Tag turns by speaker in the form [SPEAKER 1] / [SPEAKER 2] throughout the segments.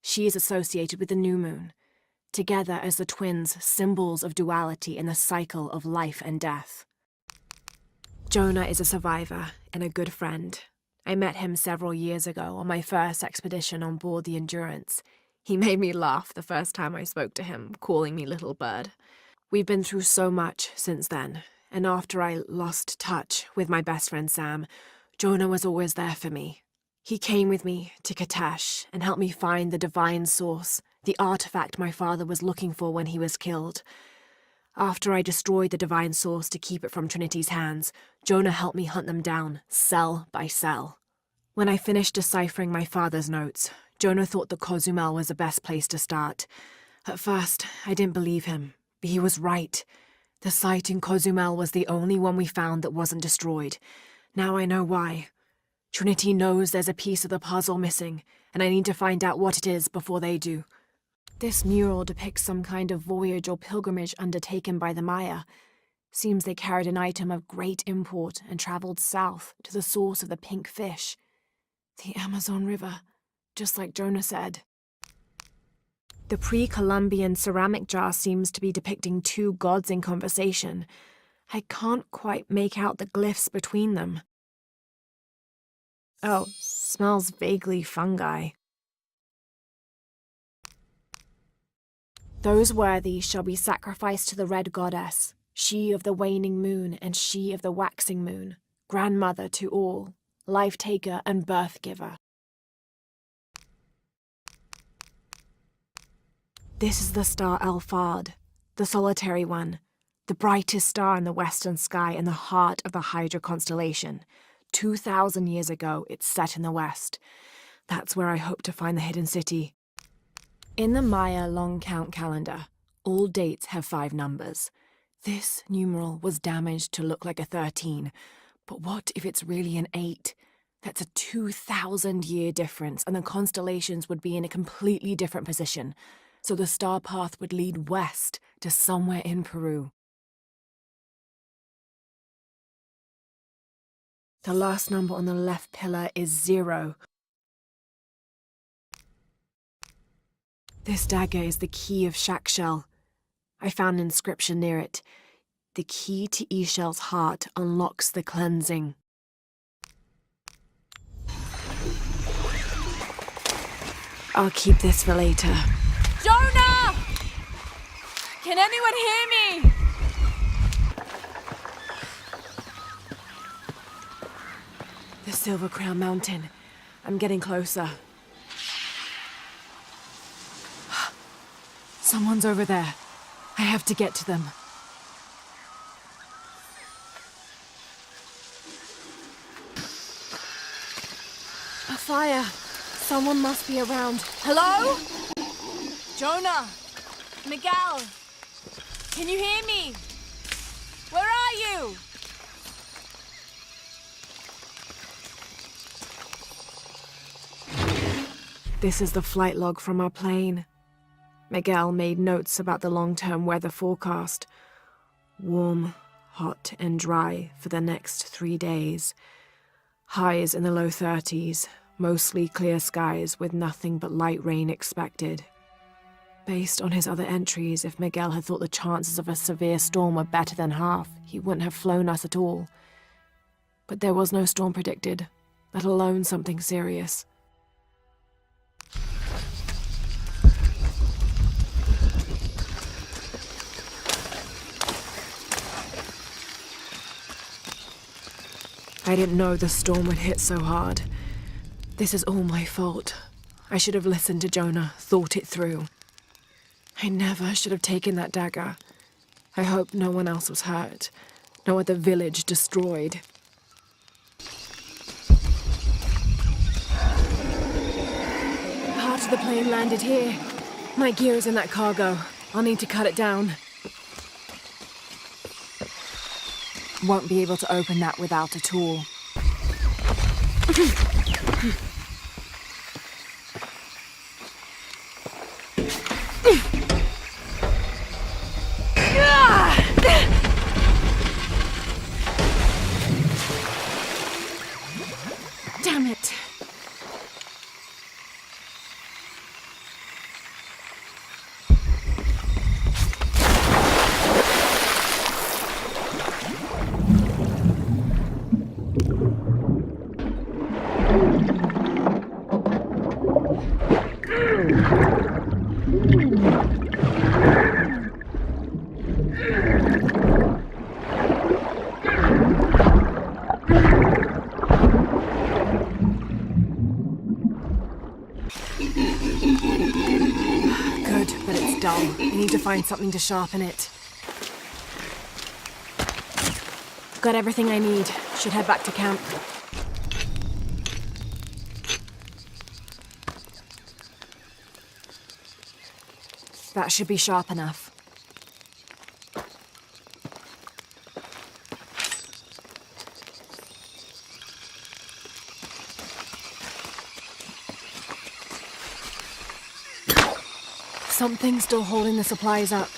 [SPEAKER 1] She is associated with the new moon, together as the twins, symbols of duality in the cycle of life and death. Jonah is a survivor and a good friend. I met him several years ago on my first expedition on board the Endurance. He made me laugh the first time I spoke to him, calling me Little Bird. We've been through so much since then, and after I lost touch with my best friend Sam, Jonah was always there for me. He came with me to Katesh and helped me find the divine source, the artifact my father was looking for when he was killed. After I destroyed the divine source to keep it from Trinity's hands, Jonah helped me hunt them down, cell by cell. When I finished deciphering my father's notes, Jonah thought that Cozumel was the best place to start. At first, I didn't believe him, but he was right. The site in Cozumel was the only one we found that wasn't destroyed. Now I know why. Trinity knows there's a piece of the puzzle missing, and I need to find out what it is before they do. This mural depicts some kind of voyage or pilgrimage undertaken by the Maya. Seems they carried an item of great import and traveled south to the source of the pink fish. The Amazon River, just like Jonah said. The pre-Columbian ceramic jar seems to be depicting two gods in conversation. I can't quite make out the glyphs between them. Oh, smells vaguely fungi. Those worthy shall be sacrificed to the red goddess, she of the waning moon and she of the waxing moon, grandmother to all, life-taker and birth-giver. This is the star Alphard, the solitary one, the brightest star in the western sky and the heart of the Hydra constellation. 2,000 years ago, it set in the west. That's where I hope to find the hidden city. In the Maya long count calendar, all dates have 5 numbers. This numeral was damaged to look like a 13, but what if it's really an 8? That's a 2,000-year difference, and the constellations would be in a completely different position, so the star path would lead west to somewhere in Peru. The last number on the left pillar is 0. This dagger is the key of Shakshel. I found an inscription near it. The key to Eshel's heart unlocks the cleansing. I'll keep this for later.
[SPEAKER 2] Jonah! Can anyone hear me?
[SPEAKER 1] The Silver Crown Mountain. I'm getting closer. Someone's over there. I have to get to them. A fire. Someone must be around.
[SPEAKER 2] Hello? Jonah? Miguel? Can you hear me? Where are you?
[SPEAKER 1] This is the flight log from our plane. Miguel made notes about the long-term weather forecast. Warm, hot, and dry for the next 3 days. Highs in the low 30s, mostly clear skies with nothing but light rain expected. Based on his other entries, if Miguel had thought the chances of a severe storm were better than half, he wouldn't have flown us at all. But there was no storm predicted, let alone something serious. I didn't know the storm would hit so hard. This is all my fault. I should have listened to Jonah, thought it through. I never should have taken that dagger. I hope no one else was hurt. No other village destroyed. Part of the plane landed here. My gear is in that cargo. I'll need to cut it down. Won't be able to open that without a tool. Damn it. Good, but it's dull. I need to find something to sharpen it. Got everything I need. Should head back to camp. That should be sharp enough. Something's still holding the supplies up.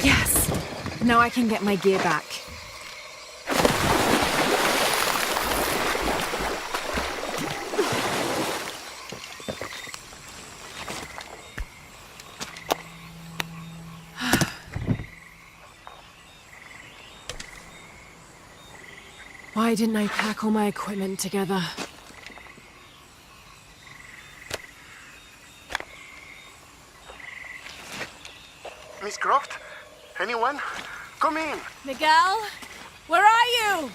[SPEAKER 1] Yes! Now I can get my gear back. Why didn't I pack all my equipment together?
[SPEAKER 3] Miss Croft? Anyone? Come in!
[SPEAKER 2] Miguel? Where are you?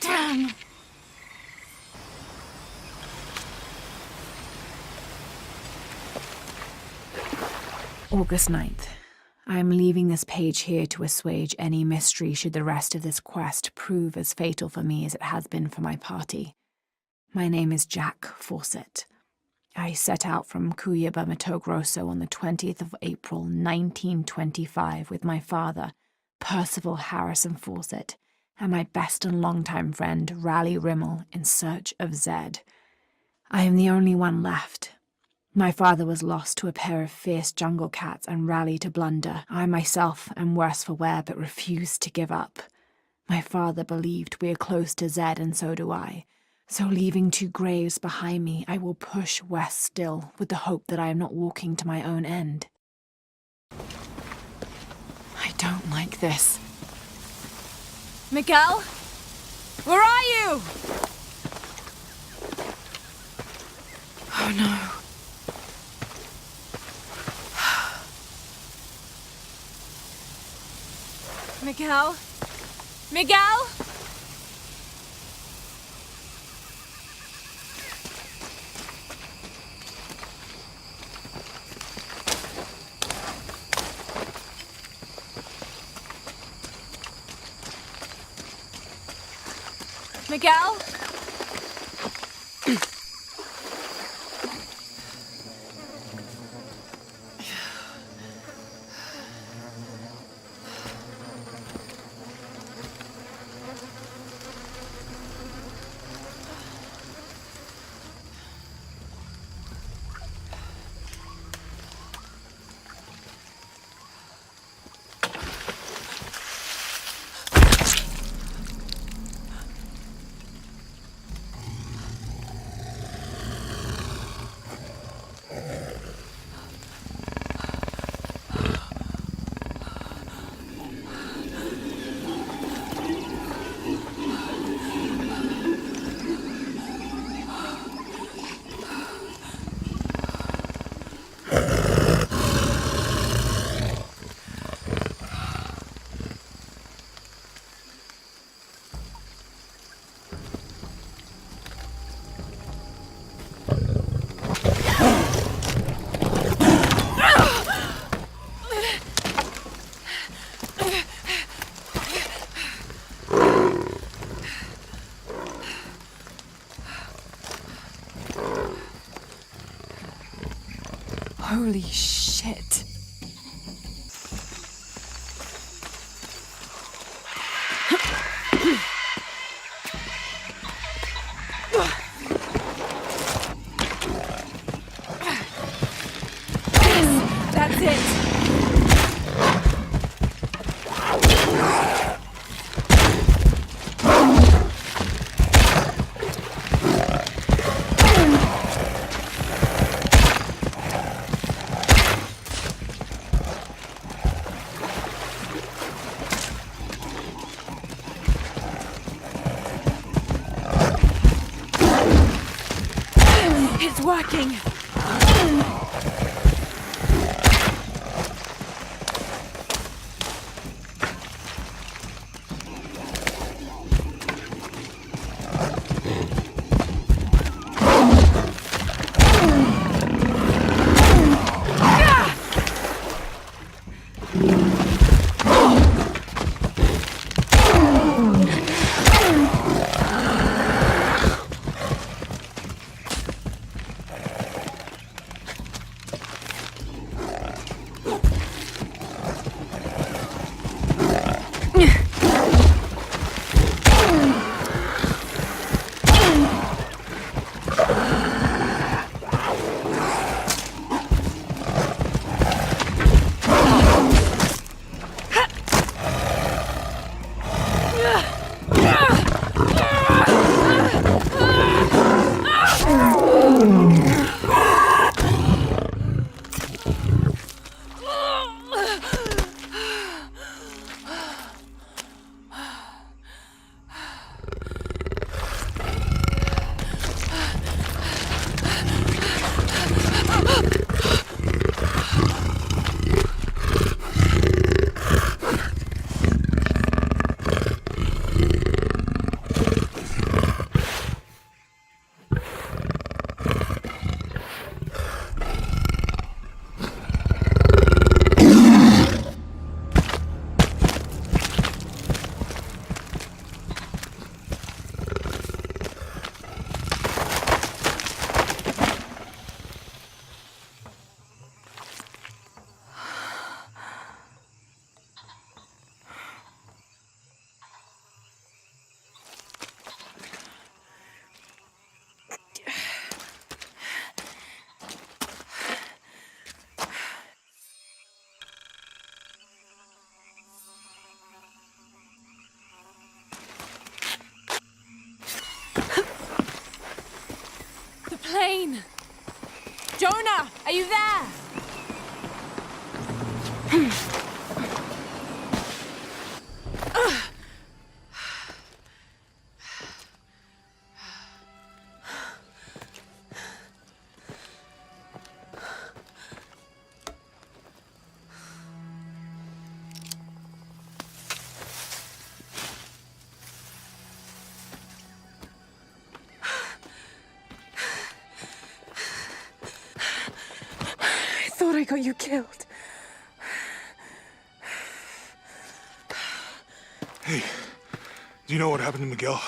[SPEAKER 2] Damn!
[SPEAKER 1] August 9th. I am leaving this page here to assuage any mystery should the rest of this quest prove as fatal for me as it has been for my party. My name is Jack Fawcett. I set out from Cuyaba, Mato Grosso on the 20th of April, 1925 with my father, Percival Harrison Fawcett, and my best and longtime friend, Raleigh Rimmel, in search of Zed. I am the only one left. My father was lost to a pair of fierce jungle cats and Raleigh to blunder. I myself am worse for wear but refused to give up. My father believed we are close to Zed and so do I. So leaving 2 graves behind me, I will push west still with the hope that I am not walking to my own end. I don't like this.
[SPEAKER 2] Miguel? Where are you?
[SPEAKER 1] Oh no.
[SPEAKER 2] Miguel? Miguel? Miguel?
[SPEAKER 1] Holy shit.
[SPEAKER 2] That's it. working. The plane! Jonah, are you there? I thought I got you killed.
[SPEAKER 4] Hey, do you know what happened to Miguel?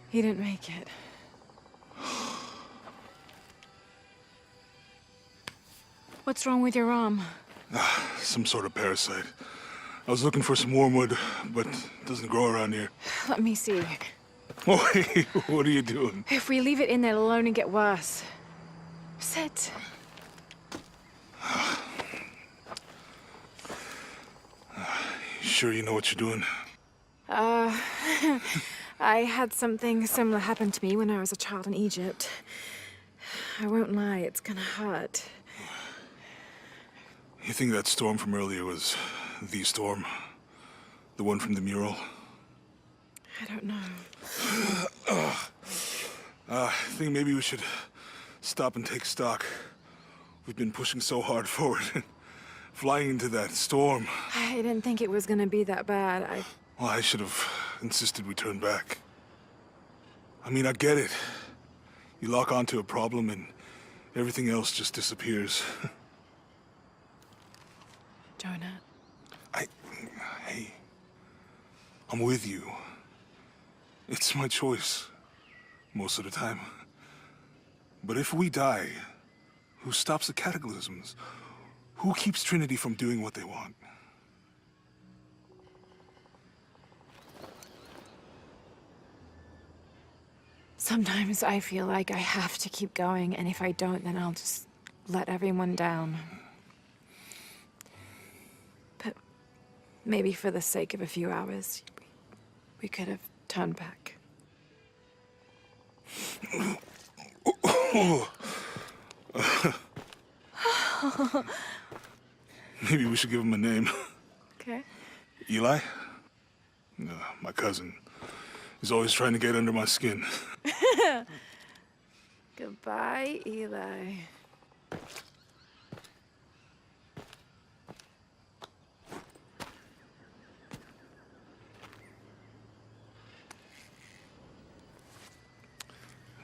[SPEAKER 2] He didn't make it. What's wrong with your arm?
[SPEAKER 4] Some sort of parasite. I was looking for some wormwood, but it doesn't grow around here.
[SPEAKER 2] Let me see.
[SPEAKER 4] Oh, hey, what are you doing?
[SPEAKER 2] If we leave it in there, it'll only get worse. Sit.
[SPEAKER 4] Sure you know what you're doing?
[SPEAKER 2] I had something similar happen to me when I was a child in Egypt. I won't lie, it's gonna hurt.
[SPEAKER 4] You think that storm from earlier was the storm? The one from the mural?
[SPEAKER 2] I don't know.
[SPEAKER 4] I think maybe we should stop and take stock. We've been pushing so hard forward. Flying into that storm.
[SPEAKER 2] I didn't think it was gonna be that bad.
[SPEAKER 4] Well, I should have insisted we turn back. I mean, I get it. You lock onto a problem and everything else just disappears.
[SPEAKER 2] Jonah.
[SPEAKER 4] Hey, I'm with you. It's my choice, most of the time. But if we die, who stops the cataclysms? Who keeps Trinity from doing what they want?
[SPEAKER 2] Sometimes I feel like I have to keep going, and if I don't, then I'll just let everyone down. But maybe for the sake of a few hours, we could have turned back.
[SPEAKER 4] Maybe we should give him a name.
[SPEAKER 2] Okay.
[SPEAKER 4] Eli? My cousin. He's always trying to get under my skin.
[SPEAKER 2] Goodbye, Eli.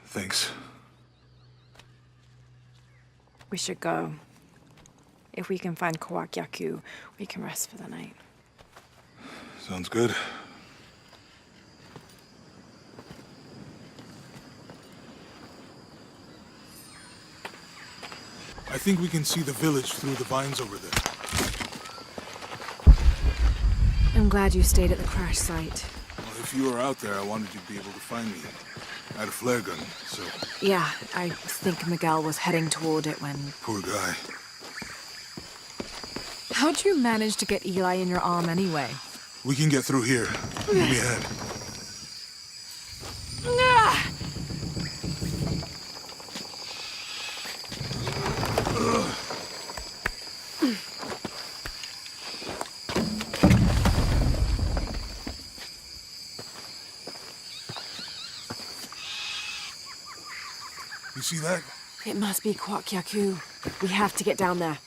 [SPEAKER 4] Thanks.
[SPEAKER 2] We should go. If we can find Kawakyaku, we can rest for the night.
[SPEAKER 4] Sounds good. I think we can see the village through the vines over there.
[SPEAKER 1] I'm glad you stayed at the crash site.
[SPEAKER 4] Well, if you were out there, I wanted you to be able to find me. I had a flare gun, so...
[SPEAKER 1] Yeah, I think Miguel was heading toward it when...
[SPEAKER 4] Poor guy.
[SPEAKER 1] How'd you manage to get Eli in your arm anyway?
[SPEAKER 4] We can get through here. Give me a hand. You see that?
[SPEAKER 1] It must be Kawakyaku. We have to get down there.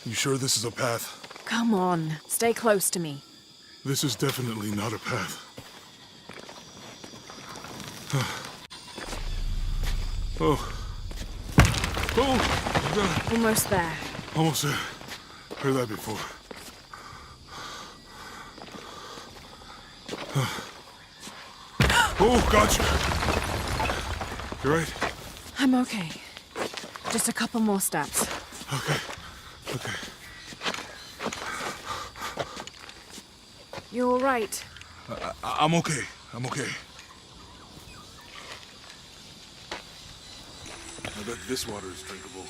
[SPEAKER 4] You sure this is a path?
[SPEAKER 1] Come on, stay close to me.
[SPEAKER 4] This is definitely not a path. Oh. Oh! God.
[SPEAKER 1] Almost there.
[SPEAKER 4] Almost there. Heard that before. Oh, gotcha. You right?
[SPEAKER 1] I'm okay. Just a couple more steps.
[SPEAKER 4] Okay. Okay.
[SPEAKER 1] You're all right.
[SPEAKER 4] I'm okay. I'm okay. I bet this water is drinkable.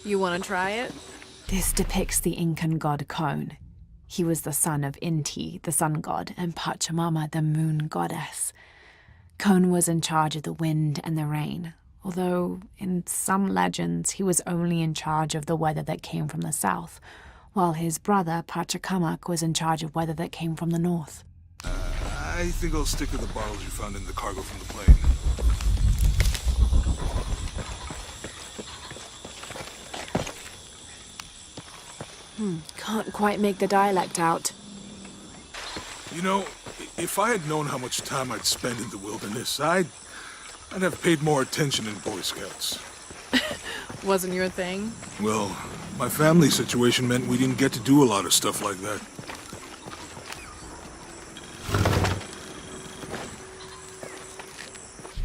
[SPEAKER 1] You want to try it? This depicts the Incan god COUPEN. He was the son of Inti, the sun god, and Pachamama, the moon goddess. COUPEN was in charge of the wind and the rain, although in some legends he was only in charge of the weather that came from the south, while his brother Pachacamac was in charge of weather that came from the north.
[SPEAKER 4] I think I'll stick to the bottles you found in the cargo from the plane.
[SPEAKER 1] Can't quite make the dialect out.
[SPEAKER 4] You know, if I had known how much time I'd spend in the wilderness, I'd have paid more attention in Boy Scouts.
[SPEAKER 1] Wasn't your thing?
[SPEAKER 4] Well, my family situation meant we didn't get to do a lot of stuff like that.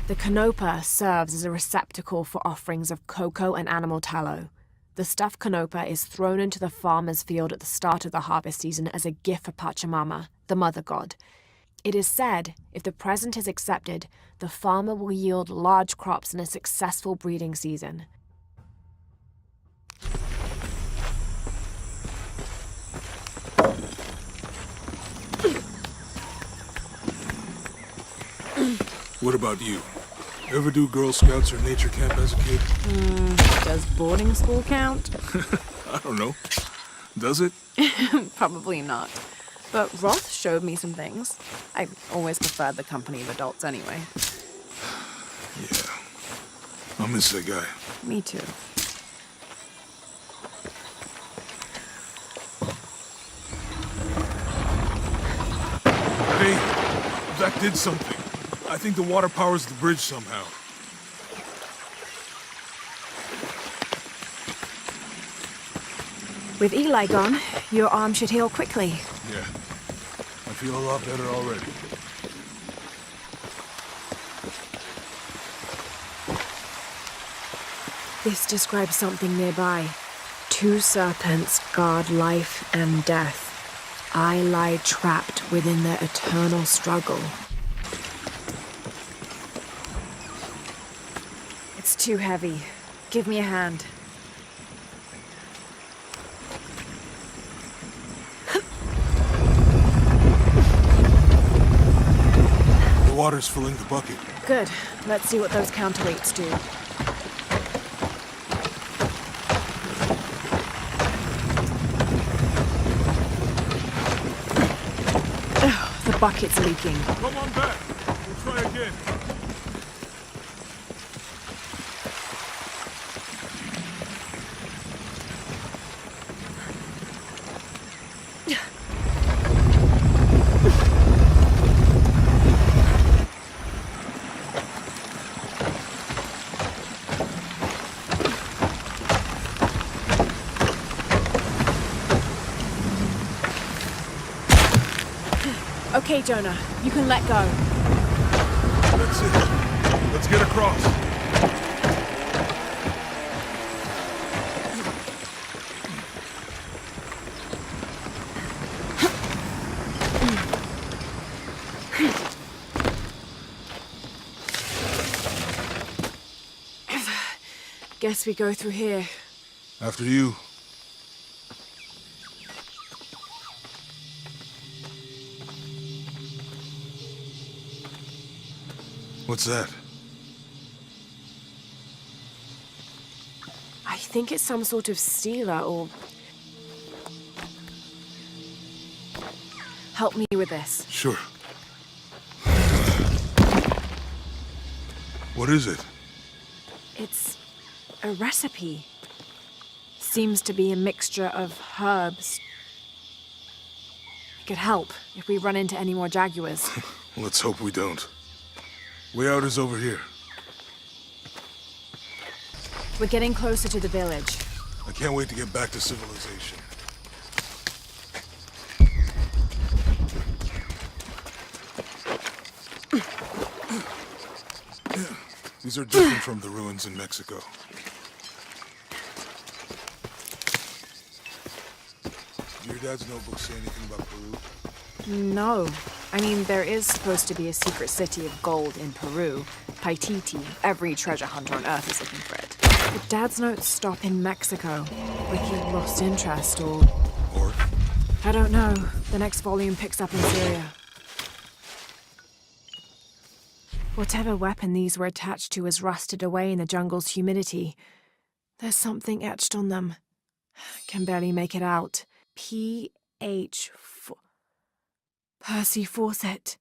[SPEAKER 1] The canopa serves as a receptacle for offerings of cocoa and animal tallow. The stuffed canopa is thrown into the farmer's field at the start of the harvest season as a gift for Pachamama, the mother god. It is said, if the present is accepted, the farmer will yield large crops in a successful breeding season.
[SPEAKER 4] What about you? Ever do Girl Scouts or nature camp as a kid?
[SPEAKER 1] Does boarding school count?
[SPEAKER 4] I don't know. Does it?
[SPEAKER 1] Probably not. But Roth showed me some things. I always preferred the company of adults anyway.
[SPEAKER 4] Yeah. I'll miss that guy.
[SPEAKER 1] Me too.
[SPEAKER 4] Hey, that did something. I think the water powers the bridge somehow.
[SPEAKER 1] With Eli gone, your arm should heal quickly.
[SPEAKER 4] Yeah. I feel a lot better already.
[SPEAKER 1] This describes something nearby. 2 serpents guard life and death. I lie trapped within their eternal struggle. It's too heavy. Give me a hand.
[SPEAKER 4] The water's filling the bucket.
[SPEAKER 1] Good. Let's see what those counterweights do. bucket's leaking.
[SPEAKER 4] Come on back. We'll try again.
[SPEAKER 1] Okay, Jonah, you can let go.
[SPEAKER 4] That's it. Let's get across.
[SPEAKER 1] Guess we go through here.
[SPEAKER 4] After you. What's that?
[SPEAKER 1] I think it's some sort of sealer or... Help me with this.
[SPEAKER 4] Sure. What is it?
[SPEAKER 1] It's a recipe. Seems to be a mixture of herbs. It could help if we run into any more jaguars.
[SPEAKER 4] Let's hope we don't. Way out is over here.
[SPEAKER 1] We're getting closer to the village.
[SPEAKER 4] I can't wait to get back to civilization. These are different from the ruins in Mexico. Do your dad's notebook say anything about Peru?
[SPEAKER 1] No. I mean, there is supposed to be a secret city of gold in Peru. Paititi. Every treasure hunter on Earth is looking for it. But Dad's notes stop in Mexico. Like he lost interest or...
[SPEAKER 4] Or?
[SPEAKER 1] I don't know. The next volume picks up in Syria. Whatever weapon these were attached to has rusted away in the jungle's humidity. There's something etched on them. Can barely make it out. P.H. Percy Fawcett.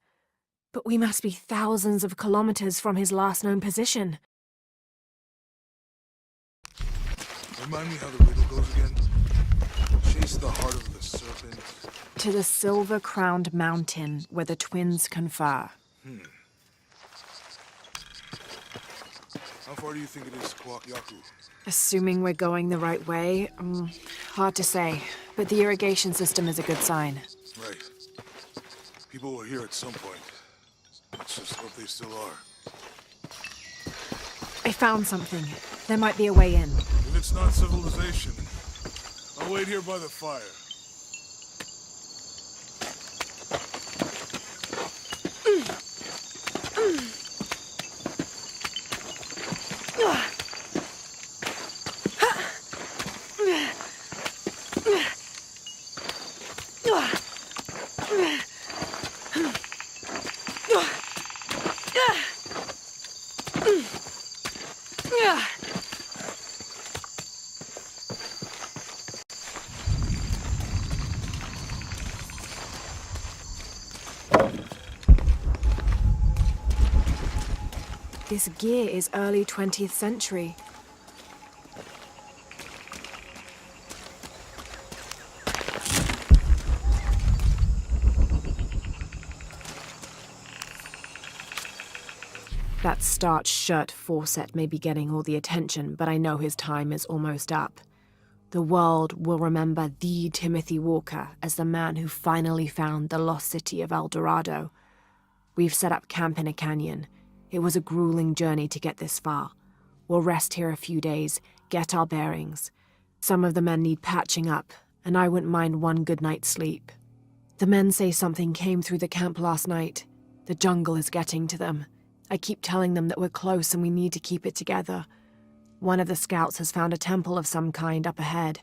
[SPEAKER 1] But we must be thousands of kilometers from his last known position.
[SPEAKER 4] Remind me how the riddle goes again? Chase the heart of the serpent.
[SPEAKER 1] To the silver-crowned mountain where the twins confer.
[SPEAKER 4] How far do you think it is to Kwakyaku?
[SPEAKER 1] Assuming we're going the right way, hard to say. But the irrigation system is a good sign.
[SPEAKER 4] Right. People were here at some point. Let's just hope they still are.
[SPEAKER 1] I found something. There might be a way in.
[SPEAKER 4] If it's not civilization, I'll wait here by the fire.
[SPEAKER 1] This gear is early 20th century. That starched shirt Fawcett may be getting all the attention, but I know his time is almost up. The world will remember the Timothy Walker as the man who finally found the lost city of El Dorado. We've set up camp in a canyon. It was a grueling journey to get this far. We'll rest here a few days, get our bearings. Some of the men need patching up, and I wouldn't mind one good night's sleep. The men say something came through the camp last night. The jungle is getting to them. I keep telling them that we're close and we need to keep it together. One of the scouts has found a temple of some kind up ahead.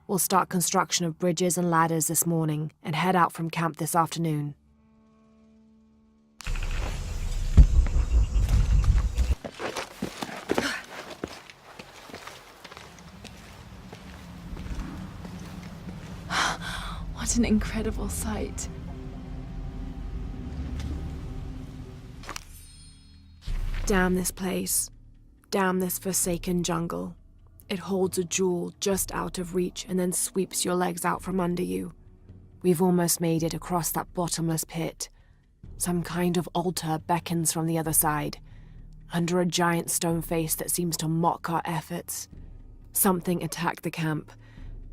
[SPEAKER 1] We'll start construction of bridges and ladders this morning and head out from camp this afternoon.
[SPEAKER 2] What an incredible sight.
[SPEAKER 1] Damn this place. Damn this forsaken jungle. It holds a jewel just out of reach and then sweeps your legs out from under you. We've almost made it across that bottomless pit. Some kind of altar beckons from the other side, under a giant stone face that seems to mock our efforts. Something attacked the camp.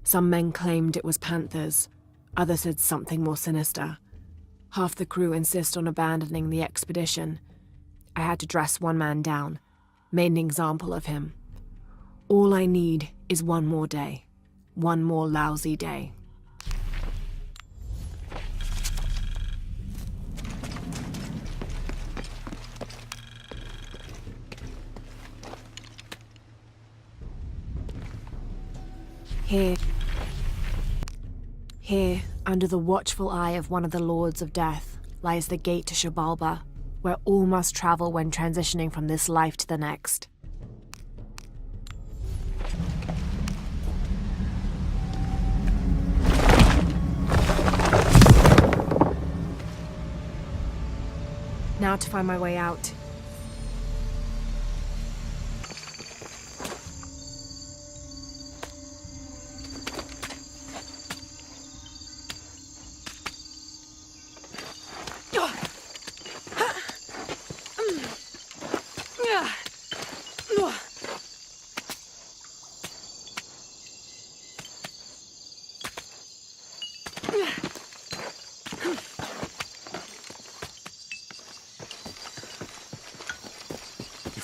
[SPEAKER 1] Some men claimed it was panthers. Others said something more sinister. Half the crew insist on abandoning the expedition. I had to dress one man down, made an example of him. All I need is one more day. One more lousy day. Here, under the watchful eye of one of the Lords of Death, lies the gate to Shabalba, where all must travel when transitioning from this life to the next. Now to find my way out.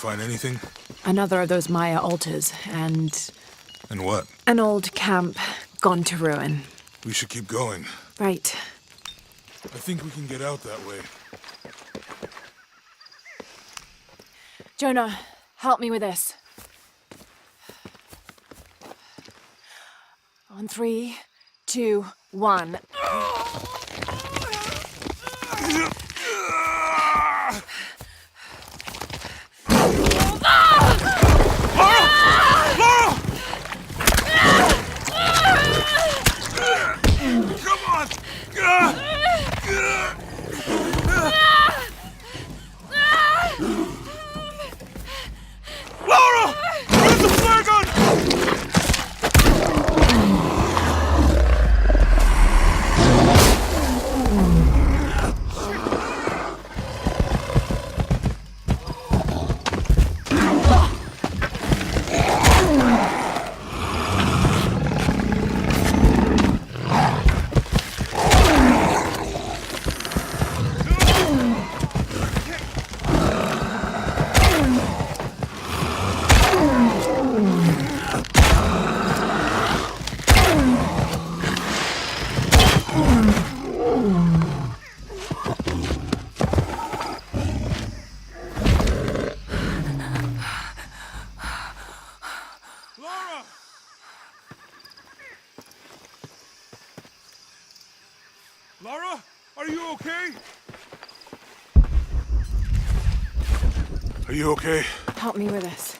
[SPEAKER 4] Find anything?
[SPEAKER 1] Another of those Maya altars, and
[SPEAKER 4] And what?
[SPEAKER 1] an old camp gone to ruin.
[SPEAKER 4] We should keep going.
[SPEAKER 1] Right.
[SPEAKER 4] I think we can get out that way.
[SPEAKER 1] Jonah, help me with this. On 3, 2, 1.
[SPEAKER 4] Lara, are you okay? Are you okay?
[SPEAKER 1] Help me with this.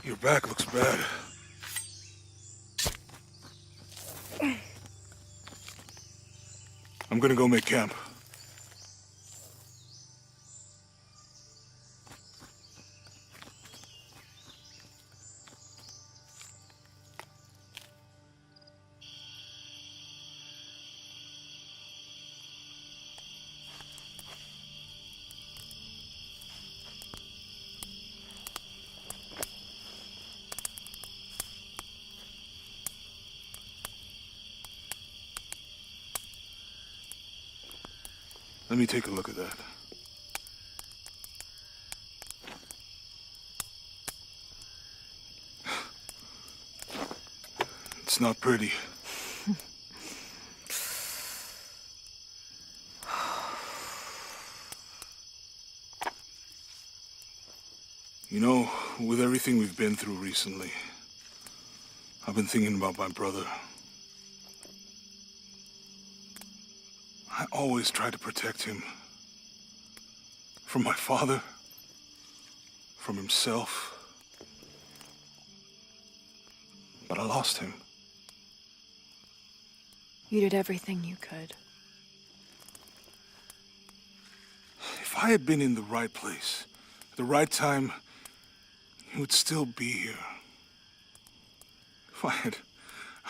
[SPEAKER 4] Your back looks bad. I'm gonna go make camp. Let me take a look at that. It's not pretty. You know, with everything we've been through recently, I've been thinking about my brother. I always try to protect him. From my father. From himself. but I lost him.
[SPEAKER 1] You did everything you could.
[SPEAKER 4] If I had been in the right place, at the right time, he would still be here. If I had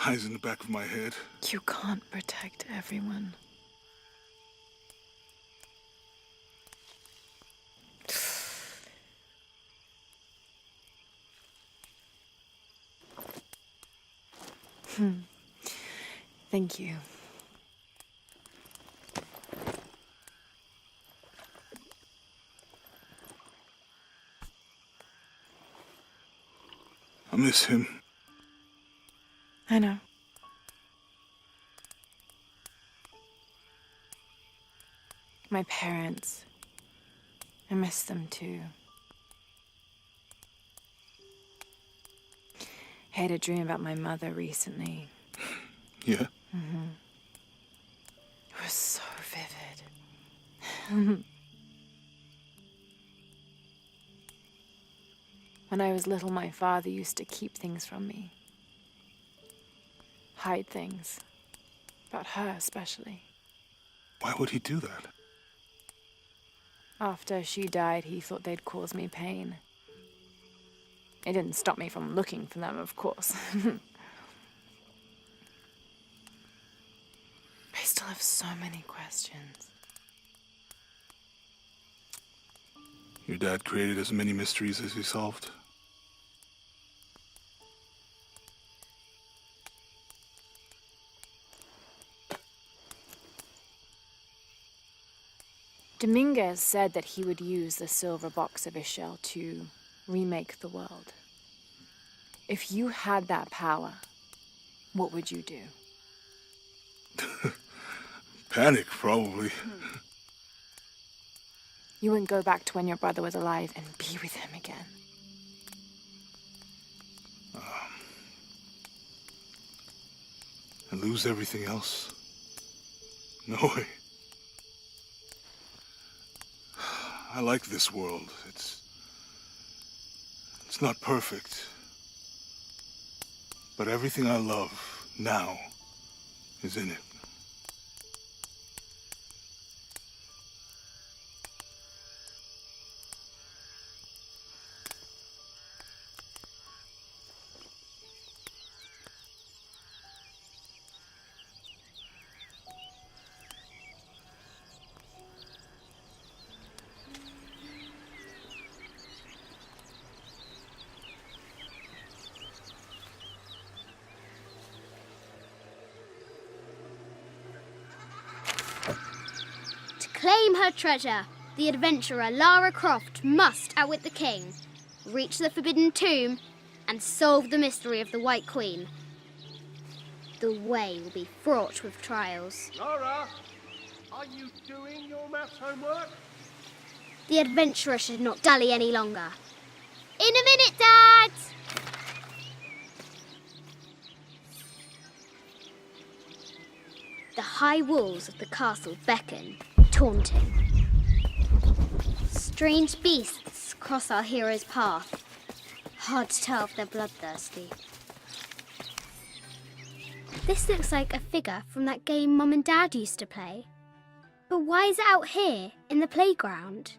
[SPEAKER 4] eyes in the back of my head.
[SPEAKER 1] You can't protect everyone. Thank you.
[SPEAKER 4] I miss him.
[SPEAKER 1] I know. My parents. I miss them too. I had a dream about my mother recently.
[SPEAKER 4] Yeah?
[SPEAKER 1] It was so vivid. When I was little, my father used to keep things from me. Hide things. About her, especially.
[SPEAKER 4] Why would he do that?
[SPEAKER 1] After she died, he thought they'd cause me pain. It didn't stop me from looking for them, of course. I still have so many questions.
[SPEAKER 4] Your dad created as many mysteries as he solved.
[SPEAKER 1] Dominguez said that he would use the silver box of Ishel to remake the world. If you had that power, what would you do?
[SPEAKER 4] Panic, probably.
[SPEAKER 1] You wouldn't go back to when your brother was alive and be with him again.
[SPEAKER 4] And lose everything else? No way. I like this world. It's not perfect. But everything I love now is in it.
[SPEAKER 5] To claim her treasure, the adventurer Lara Croft must outwit the king, reach the forbidden tomb, and solve the mystery of the White Queen. The way will be fraught with trials.
[SPEAKER 6] Lara, are you doing your maths homework?
[SPEAKER 5] The adventurer should not dally any longer. In a minute, Dad! The high walls of the castle beckon, taunting. Strange beasts cross our hero's path. Hard to tell if they're bloodthirsty. This looks like a figure from that game Mum and Dad used to play. But why is it out here, in the playground?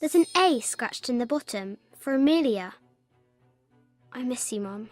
[SPEAKER 5] There's an A scratched in the bottom for Amelia. I miss you, Mum.